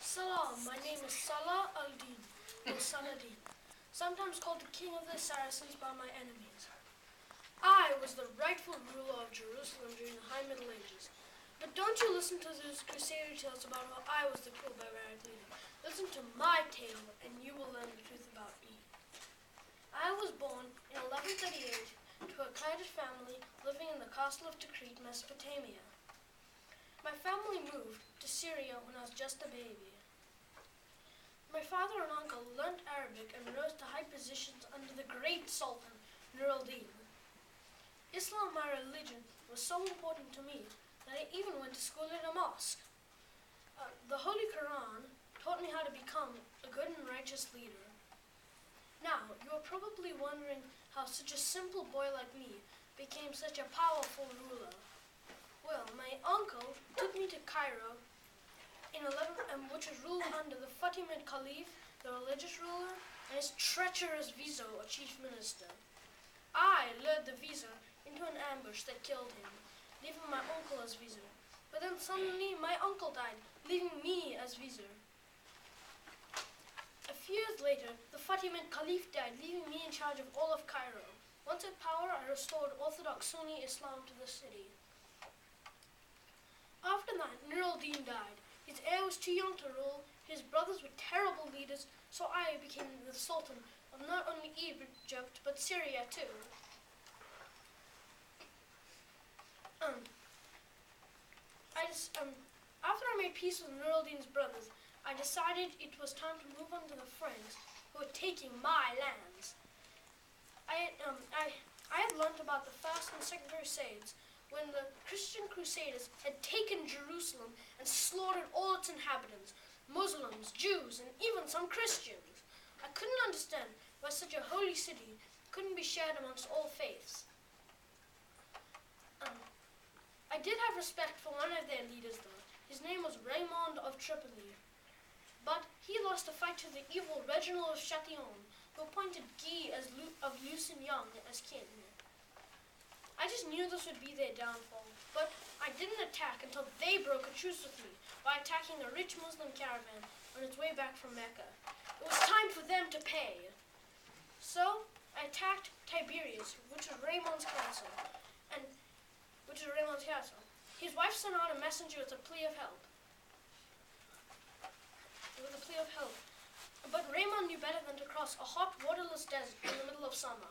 Salam, my name is Saladin, or Saladin, sometimes called the king of the Saracens by my enemies. I was the rightful ruler of Jerusalem during the High Middle Ages. But don't you listen to those crusader tales about how I was the cruel barbaric leader. Listen to my tale, and you will learn the truth about me. I was born in 1138 to a Kurdish family living in the castle of Tikrit, Mesopotamia. My family moved to Syria when I was just a baby. My father and uncle learnt Arabic and rose to high positions under the great Sultan, Nur al-Din. Islam, my religion, was so important to me that I even went to school at a mosque. The Holy Quran taught me how to become a good and righteous leader. Now, you are probably wondering how such a simple boy like me became such a powerful ruler. Well, my uncle took me to Cairo which was ruled under the Fatimid Caliph, the religious ruler, and his treacherous vizier, or chief minister. I lured the vizier into an ambush that killed him, leaving my uncle as vizier. But then suddenly my uncle died, leaving me as vizier. A few years later, the Fatimid Caliph died, leaving me in charge of all of Cairo. Once at power, I restored Orthodox Sunni Islam to the city. After that, Nur al-Din died. His heir was too young to rule, his brothers were terrible leaders, so I became the Sultan of not only Egypt, but Syria too. After I made peace with Nur al-Din's brothers, I decided it was time to move on to the Franks, who were taking my lands. I had learnt about the First and Second Crusades, when the Christian Crusaders had taken Jerusalem and slaughtered all its inhabitants, Muslims, Jews, and even some Christians. I couldn't understand why such a holy city couldn't be shared amongst all faiths. I did have respect for one of their leaders, though. His name was Raymond of Tripoli. But he lost a fight to the evil Reginald of Chatillon, who appointed Guy of Lusignan as king. I just knew this would be their downfall, but I didn't attack until they broke a truce with me by attacking a rich Muslim caravan on its way back from Mecca. It was time for them to pay. So I attacked Tiberias, which was Raymond's castle. His wife sent out a messenger with a plea of help. But Raymond knew better than to cross a hot, waterless desert in the middle of summer.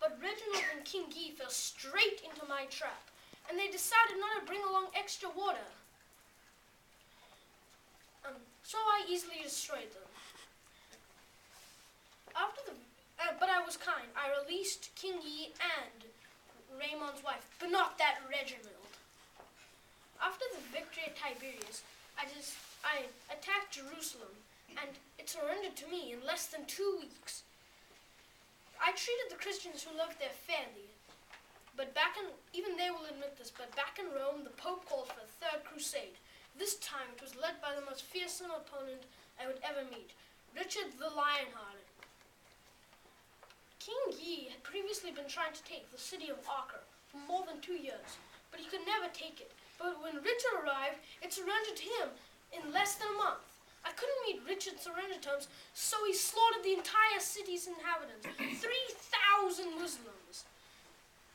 But Reginald and King Guy fell straight into my trap, and they decided not to bring along extra water. So I easily destroyed them. But I was kind. I released King Guy and Raymond's wife, but not that Reginald. After the victory at Tiberias, I attacked Jerusalem, and it surrendered to me in less than 2 weeks. I treated the Christians who lived there fairly, even they will admit this, but back in Rome, the Pope called for a third crusade. This time it was led by the most fearsome opponent I would ever meet, Richard the Lionhearted. King Guy had previously been trying to take the city of Acre for more than 2 years, but he could never take it. But when Richard arrived, it surrendered to him in less than a month. I couldn't meet Richard's surrender terms, so he slaughtered the entire city's inhabitants, 3,000 Muslims.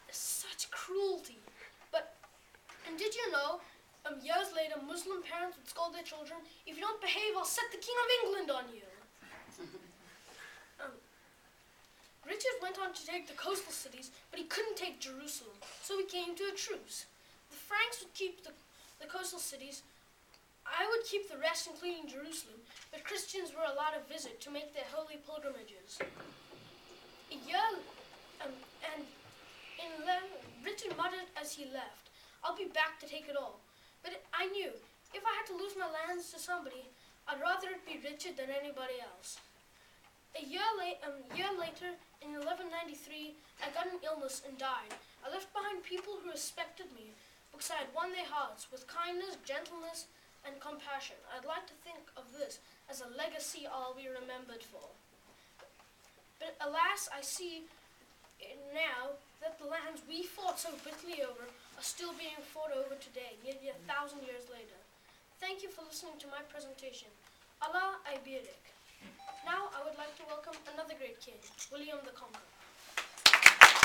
Such cruelty. And did you know, years later, Muslim parents would scold their children, "If you don't behave, I'll set the King of England on you." Richard went on to take the coastal cities, but he couldn't take Jerusalem, so he came to a truce. The Franks would keep the coastal cities. I would keep the rest, including Jerusalem, but Christians were allowed to visit to make their holy pilgrimages. Richard muttered as he left, "I'll be back to take it all." But I knew, if I had to lose my lands to somebody, I'd rather it be Richard than anybody else. A year later, in 1193, I got an illness and died. I left behind people who respected me, because I had won their hearts with kindness, gentleness, and compassion. I'd like to think of this as a legacy I'll be remembered for. But alas, I see now that the lands we fought so bitterly over are still being fought over today, nearly 1,000 years later. Thank you for listening to my presentation. Allah Iberik. Now I would like to welcome another great king, William the Conqueror.